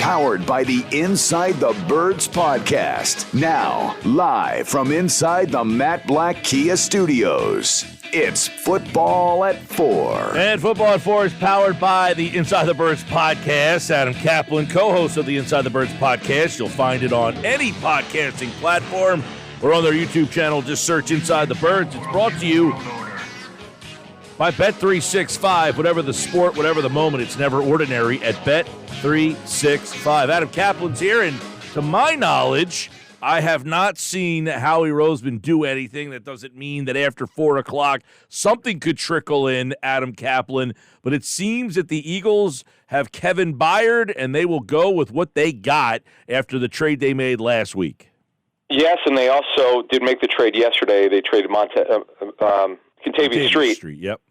powered by the Inside the Birds podcast. Now, live from inside the Matt Black Kia Studios, it's Football at 4. And Football at 4 is powered by the Inside the Birds podcast. Adam Caplan, co-host of the Inside the Birds podcast. You'll find it on any podcasting platform or on their YouTube channel. Just search Inside the Birds. It's brought to you by Bet365. Whatever the sport, whatever the moment, it's never ordinary at Bet365. Adam Caplan's here, and to my knowledge, I have not seen Howie Roseman do anything. That doesn't mean that after 4 o'clock something could trickle in, Adam Caplan. But it seems that the Eagles have Kevin Byard, and they will go with what they got after the trade they made last week. Yes, and they also did make the trade yesterday. They traded Contavious Street. Yep.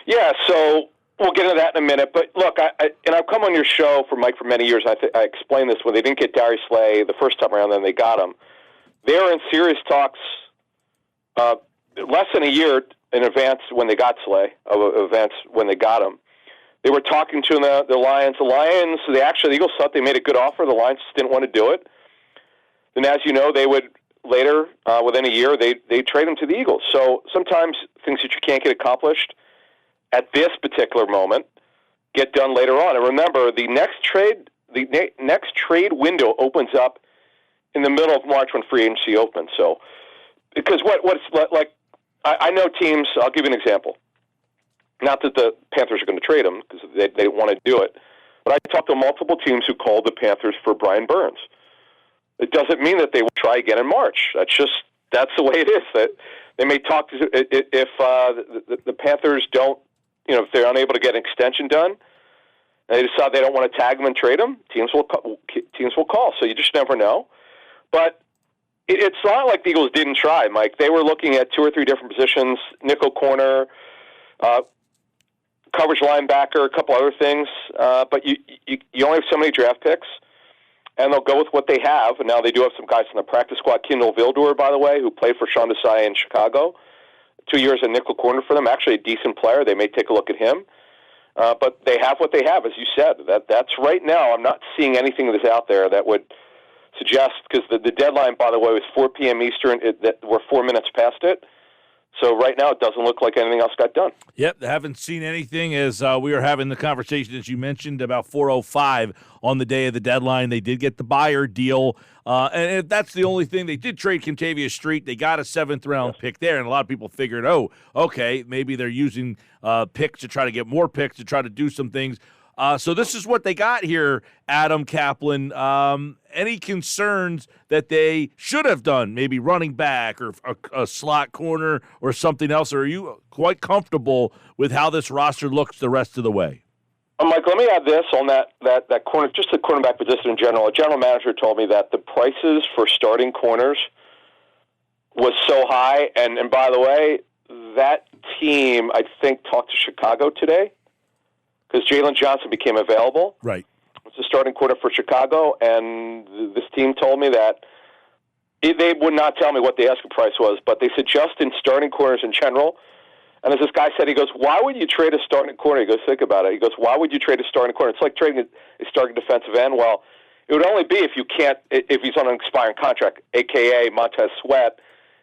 Yeah, so we'll get into that in a minute. But look, I've come on your show for Mike for many years. I explained this when they didn't get Darius Slay the first time around, then they got him. They were in serious talks less than a year in advance when they got Slay, of advance when they got him. They were talking to the Lions. The Eagles thought they made a good offer. The Lions just didn't want to do it. Then, as you know, they would later, within a year, they trade him to the Eagles. So sometimes things that you can't get accomplished at this particular moment get done later on. And remember, the next trade window opens up in the middle of March when free agency opens. So, because what it's like, I know teams. I'll give you an example. Not that the Panthers are going to trade him because they want to do it, but I talked to multiple teams who called the Panthers for Brian Burns. It doesn't mean that they will try again in March. That's the way it is. That they may talk to if the Panthers don't, if they're unable to get an extension done, and they decide they don't want to tag him and trade him, teams will call. So you just never know. But it's not like the Eagles didn't try, Mike. They were looking at 2 or 3 different positions: nickel corner, coverage linebacker, a couple other things. But you only have so many draft picks. And they'll go with what they have. And now they do have some guys in the practice squad. Kendall Vildur, by the way, who played for Sean Desai in Chicago. 2 years at nickel corner for them. Actually a decent player. They may take a look at him. But they have what they have, as you said. That's right now. I'm not seeing anything that's out there that would suggest, because the deadline, by the way, was 4 p.m. Eastern. We're 4 minutes past it. So right now it doesn't look like anything else got done. Yep, haven't seen anything as we were having the conversation, as you mentioned, about 4:05 on the day of the deadline. They did get the Byard deal, and that's the only thing. They did trade Contavious Street. They got a 7th-round pick there, and a lot of people figured, okay, maybe they're using picks to try to get more picks to try to do some things. So this is what they got here, Adam Caplan. Any concerns that they should have done, maybe running back or a slot corner or something else? Or are you quite comfortable with how this roster looks the rest of the way? Mike, let me add this on that corner, just the cornerback position in general. A general manager told me that the prices for starting corners was so high. And by the way, that team, I think, talked to Chicago today, because Jalen Johnson became available. Right. It's a starting corner for Chicago, and this team told me that they would not tell me what the asking price was, but they said just in starting corners in general. And as this guy said, he goes, why would you trade a starting corner? He goes, think about it. He goes, why would you trade a starting corner? It's like trading a starting defensive end. Well, it would only be if he's on an expiring contract, a.k.a. Montez Sweat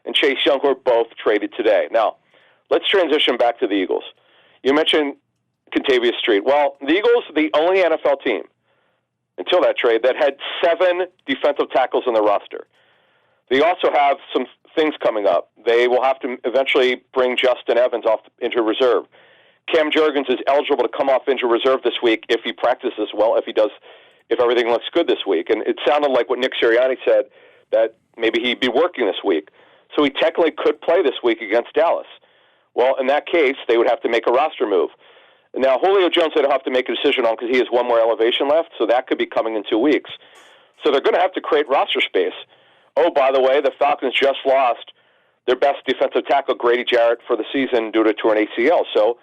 and Chase Young, who are both traded today. Now, let's transition back to the Eagles. You mentioned Contavious Street. Well, the Eagles are the only NFL team until that trade that had 7 defensive tackles on their roster. They also have some things coming up. They will have to eventually bring Justin Evans off injured reserve. Cam Jurgens is eligible to come off injured reserve this week if he practices well, if everything looks good this week. And it sounded like what Nick Sirianni said, that maybe he'd be working this week. So he technically could play this week against Dallas. Well, in that case, they would have to make a roster move. Now, Julio Jones they don't have to make a decision on because he has one more elevation left, so that could be coming in 2 weeks. So they're going to have to create roster space. Oh, by the way, the Falcons just lost their best defensive tackle, Grady Jarrett, for the season due to torn ACL. So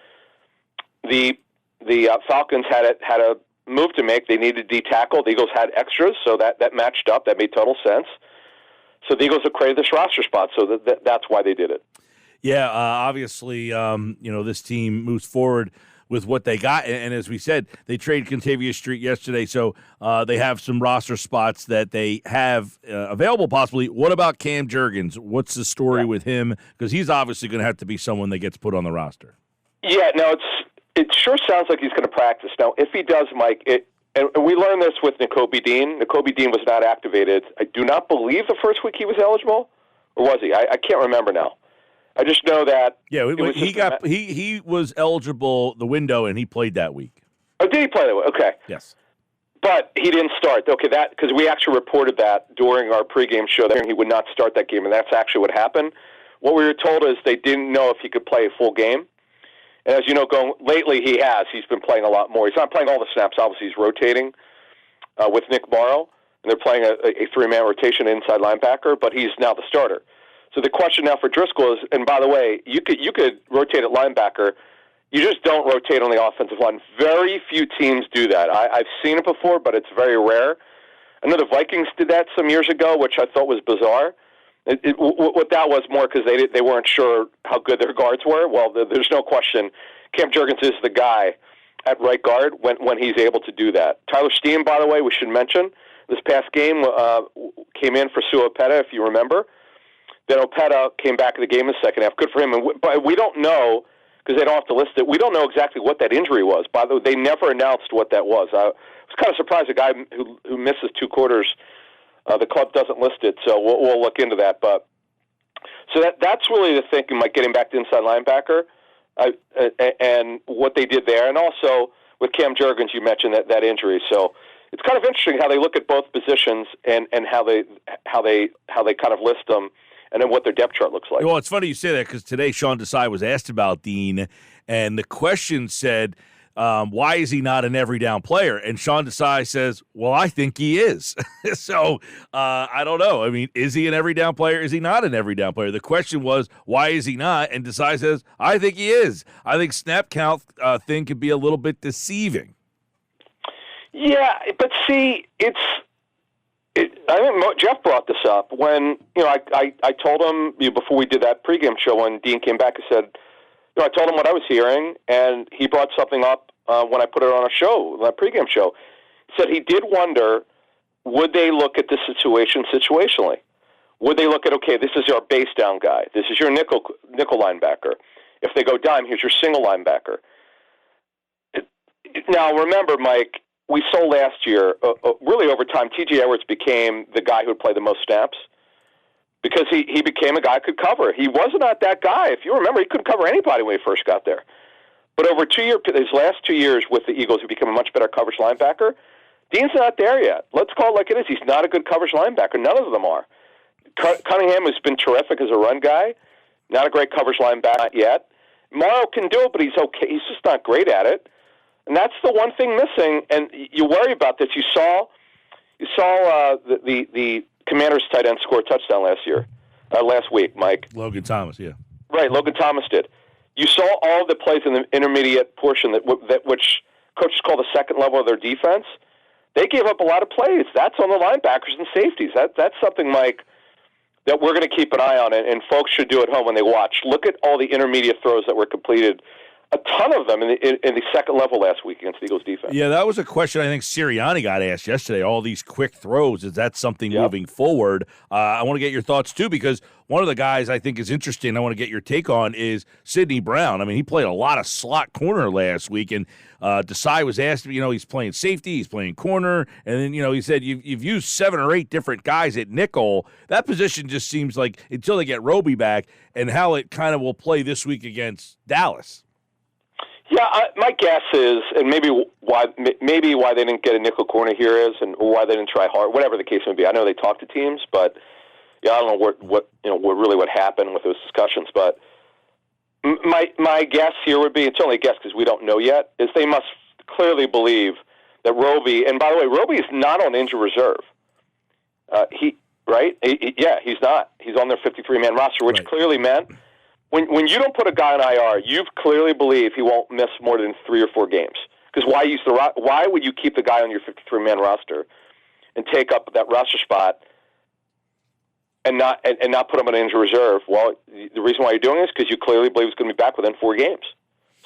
the Falcons had a move to make. They needed D tackle. The Eagles had extras, so that matched up. That made total sense. So the Eagles have created this roster spot, so that's why they did it. Yeah, obviously, this team moves forward with what they got. And as we said, they traded Contavious Street yesterday, so they have some roster spots that they have available possibly. What about Cam Jurgens? What's the story with him? Because he's obviously going to have to be someone that gets put on the roster. Yeah, no, it sure sounds like he's going to practice. Now, if he does, Mike, and we learned this with Nakobe Dean. Nakobe Dean was not activated. I do not believe the first week he was eligible, or was he? I can't remember now. I just know that he was eligible the window, and he played that week. Oh, did he play that way? Okay. Yes. But he didn't start. Okay, that because we actually reported that during our pregame show that he would not start that game, and that's actually what happened. What we were told is they didn't know if he could play a full game. And as you know, lately he has. He's been playing a lot more. He's not playing all the snaps. Obviously, he's rotating with Nick Morrow, and they're playing a three-man rotation inside linebacker, but he's now the starter. So the question now for Driscoll is, and by the way, you could rotate at linebacker. You just don't rotate on the offensive line. Very few teams do that. I've seen it before, but it's very rare. I know the Vikings did that some years ago, which I thought was bizarre. What that was more because they weren't sure how good their guards were. Well, there's no question. Cam Jurgens is the guy at right guard when he's able to do that. Tyler Steen, by the way, we should mention, this past game came in for Sua Opeta, if you remember. Then Opeta came back in the game in the second half. Good for him. But we don't know, because they don't have to list it, we don't know exactly what that injury was. By the way, they never announced what that was. I was kind of surprised a guy who misses 2 quarters, the club doesn't list it, so we'll look into that. But so that's really the thinking, like getting back to inside linebacker and what they did there. And also with Cam Jurgens, you mentioned that injury. So it's kind of interesting how they look at both positions and how they kind of list them, and then what their depth chart looks like. Well, it's funny you say that because today Sean Desai was asked about Dean, and the question said, why is he not an every down player? And Sean Desai says, well, I think he is. So I don't know. I mean, is he an every down player? Is he not an every down player? The question was, why is he not? And Desai says, I think he is. I think snap count thing could be a little bit deceiving. Yeah, but see, I think Jeff brought this up when I told him before we did that pregame show when Dean came back. I said, I told him what I was hearing, and he brought something up when I put it on a show, that pregame show. He said he did wonder, would they look at the situation situationally? Would they look at, okay, this is our base down guy. This is your nickel linebacker. If they go dime, here's your single linebacker. Now, remember, Mike, we saw last year, really over time, T.J. Edwards became the guy who would play the most snaps because he became a guy who could cover. He was not that guy. If you remember, he couldn't cover anybody when he first got there. But over his last 2 years with the Eagles, he became a much better coverage linebacker. Dean's not there yet. Let's call it like it is. He's not a good coverage linebacker. None of them are. Cunningham has been terrific as a run guy. Not a great coverage linebacker yet. Morrow can do it, but he's okay. He's just not great at it. And that's the one thing missing. And you worry about this. You saw the Commanders' tight end score a touchdown last week, Mike. Logan Thomas, yeah. Right, Logan Thomas did. You saw all the plays in the intermediate portion which coaches call the second level of their defense. They gave up a lot of plays. That's on the linebackers and safeties. That's something, Mike, that we're going to keep an eye on, and folks should do at home when they watch. Look at all the intermediate throws that were completed. A ton of them in the second level last week against the Eagles defense. Yeah, that was a question I think Sirianni got asked yesterday. All these quick throws, is that something moving forward? I want to get your thoughts, too, because one of the guys I think is interesting, I want to get your take on, is Sidney Brown. I mean, he played a lot of slot corner last week, and Desai was asked, he's playing safety, he's playing corner, and then, he said, you've used 7 or 8 different guys at nickel. That position just seems like, until they get Roby back, and how it kind of will play this week against Dallas. Yeah, my guess is, and maybe why they didn't get a nickel corner here is, and why they didn't try hard, whatever the case may be. I know they talked to teams, but I don't know what happened with those discussions. But my guess here would be, it's only a guess because we don't know yet, is they must clearly believe that Roby, and by the way, Roby is not on injury reserve. He's not. He's on their 53-man roster, which clearly meant. When you don't put a guy on IR, you clearly believe he won't miss more than 3 or 4 games. Because why would you keep the guy on your 53-man roster and take up that roster spot and not put him on injury reserve? Well, the reason why you're doing this is because you clearly believe he's going to be back within 4 games.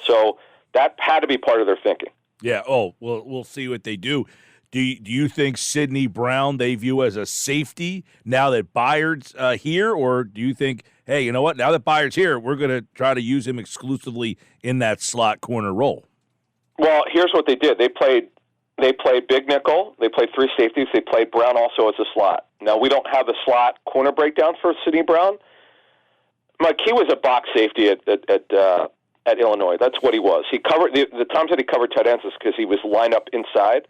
So That had to be part of their thinking. Yeah. Oh, well, we'll see what they do. Do you think Sidney Brown they view as a safety now that Byard's here, or do you think, hey, you know what? Now that Byard's here, we're going to try to use him exclusively in that slot corner role? Well, here's what they did. They played big nickel. They played three safeties. They played Brown also as a slot. Now, we don't have the slot corner breakdown for Sidney Brown. Mike, he was a box safety at Illinois. That's what he was. He covered the times that he covered tight ends is because he was lined up inside.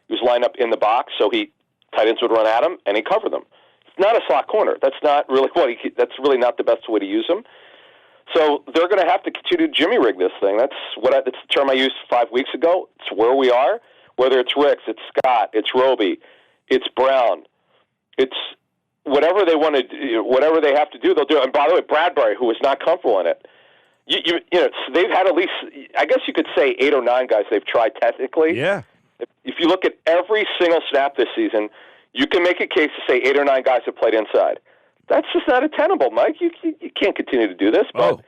He was lined up in the box, so tight ends would run at him, and he covered them. It's not a slot corner. That's not really that's really not the best way to use him. So they're going to have to continue to Jimmy rig this thing. That's the term I used 5 weeks ago. It's where we are. Whether it's Ricks, it's Scott, it's Roby, it's Brown, it's whatever they want to do, whatever they have to do, they'll do. And by the way, Bradbury, who was not comfortable in it, you know, they've had at least, I guess you could say 8 or 9 guys they've tried technically. Yeah. If you look at every single snap this season, you can make a case to say 8 or 9 guys have played inside. That's just not attainable, Mike. You can't continue to do this, but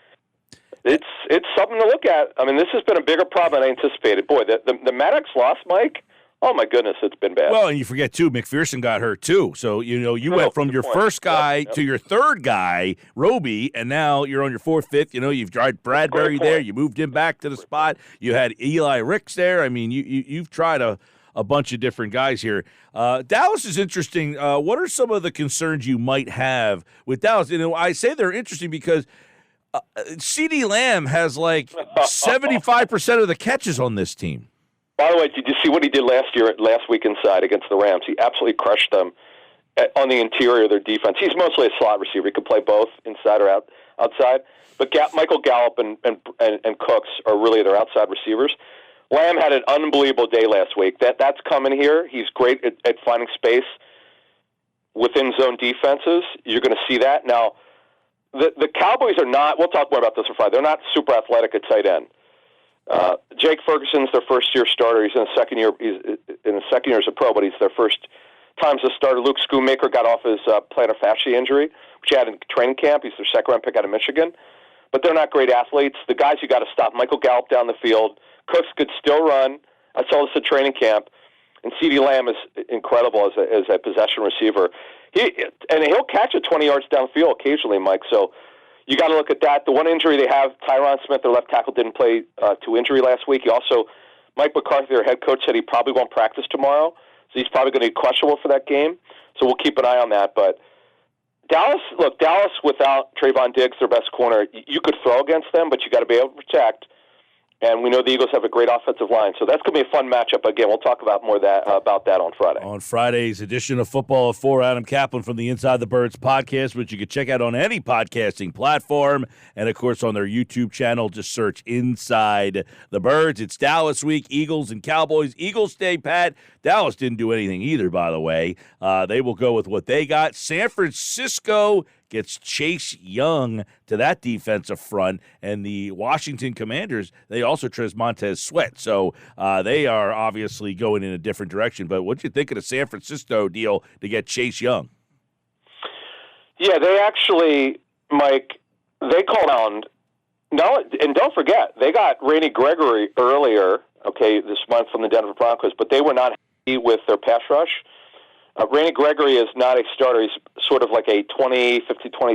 it's something to look at. I mean, this has been a bigger problem than I anticipated. Boy, the Maddox loss, Mike, oh my goodness, it's been bad. Well, and you forget, too, McPherson got hurt, too. So, you went from your first guy to your third guy, Roby, and now you're on your fourth, fifth. You've tried Bradbury there. You moved him back to the spot. You had Eli Ricks there. I mean, you've tried a bunch of different guys here. Dallas is interesting. What are some of the concerns you might have with Dallas? I say they're interesting because CeeDee Lamb has like 75% of the catches on this team. By the way, did you see what he did last week inside against the Rams? He absolutely crushed them on the interior of their defense. He's mostly a slot receiver. He could play both inside or outside. But Michael Gallup and Cooks are really their outside receivers. Lamb had an unbelievable day last week. That's coming here. He's great at finding space within zone defenses. You're going to see that. Now, the Cowboys are not, we'll talk more about this on Friday, they're not super athletic at tight end. Jake Ferguson's their first-year starter. He's in the second year as a pro, but he's their first time as a starter. Luke Schoonmaker got off his plantar fascia injury, which he had in training camp. He's their second-round pick out of Michigan. But they're not great athletes. The guys you got to stop, Michael Gallup down the field. Cooks could still run. I saw this at training camp. And CeeDee Lamb is incredible as a possession receiver. He'll catch it 20 yards downfield occasionally, Mike. So you got to look at that. The one injury they have, Tyron Smith, their left tackle, didn't play to injury last week. Mike McCarthy, their head coach, said he probably won't practice tomorrow. So he's probably going to be questionable for that game. So we'll keep an eye on that. But Dallas without Trayvon Diggs, their best corner, you could throw against them, but you got to be able to protect. And we know the Eagles have a great offensive line. So that's going to be a fun matchup. Again, we'll talk about more about that on Friday. On Friday's edition of Football at 4, Adam Caplan from the Inside the Birds podcast, which you can check out on any podcasting platform. And, of course, on their YouTube channel, just search Inside the Birds. It's Dallas week, Eagles and Cowboys. Eagles stay pat. Dallas didn't do anything either, by the way. They will go with what they got. San Francisco gets Chase Young to that defensive front, and the Washington Commanders, they also trust Montez Sweat. So they are obviously going in a different direction. But what do you think of the San Francisco deal to get Chase Young? Yeah, they actually, Mike, they called on. No, and don't forget, they got Randy Gregory earlier, this month from the Denver Broncos, but they were not happy with their pass rush. Randy Gregory is not a starter. He's sort of like a 20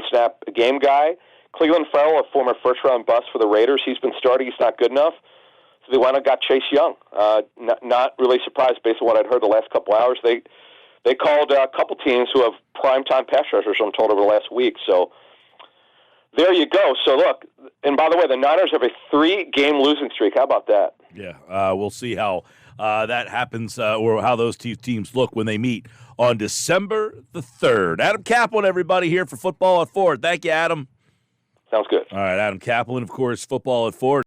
snap a game guy. Cleveland Farrell, a former first-round bust for the Raiders, he's been starting. He's not good enough. So they went and got Chase Young. Not really surprised based on what I'd heard the last couple hours. They called a couple teams who have primetime pass rushers, I'm told, over the last week. So there you go. So look, and by the way, the Niners have a 3-game losing streak. How about that? Yeah, we'll see how that happens or how those two teams look when they meet on December the 3rd. Adam Caplan, everybody, here for Football at 4. Thank you, Adam. Sounds good. All right, Adam Caplan, of course, Football at 4.